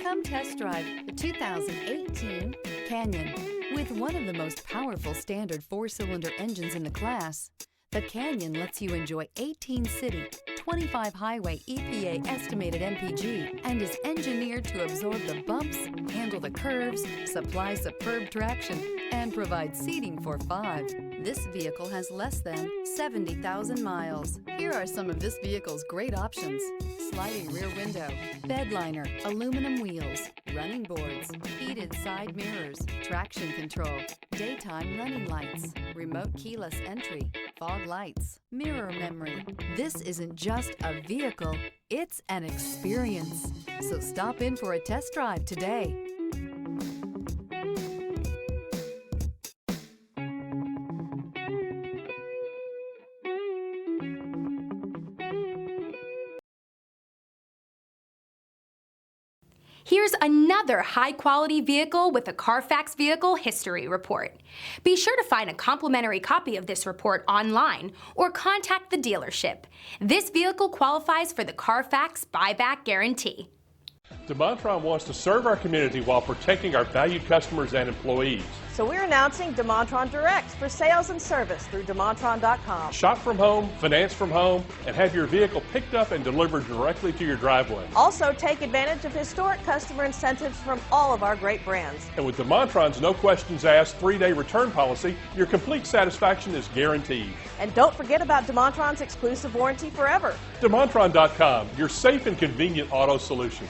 Come test drive the 2018 Canyon. With one of the most powerful standard 4-cylinder engines in the class, the Canyon lets you enjoy 18 city, 25 highway EPA estimated MPG and is engineered to absorb the bumps, handle the curves, supply superb traction, and provide seating for 5. This vehicle has less than 70,000 miles. Here are some of this vehicle's great options: sliding rear window, bed liner, aluminum wheels, running boards, heated side mirrors, traction control, daytime running lights, remote keyless entry, fog lights, mirror memory. This isn't just a vehicle, it's an experience. So stop in for a test drive today. Here's another high-quality vehicle with a Carfax Vehicle History Report. Be sure to find a complimentary copy of this report online or contact the dealership. This vehicle qualifies for the Carfax Buyback Guarantee. DeMontrond wants to serve our community while protecting our valued customers and employees. So we're announcing DeMontrond Direct for sales and service through DeMontrond.com. Shop from home, finance from home, and have your vehicle picked up and delivered directly to your driveway. Also, take advantage of historic customer incentives from all of our great brands. And with DeMontrond's no questions asked 3-day return policy, your complete satisfaction is guaranteed. And don't forget about DeMontrond's exclusive warranty forever. DeMontrond.com, your safe and convenient auto solution.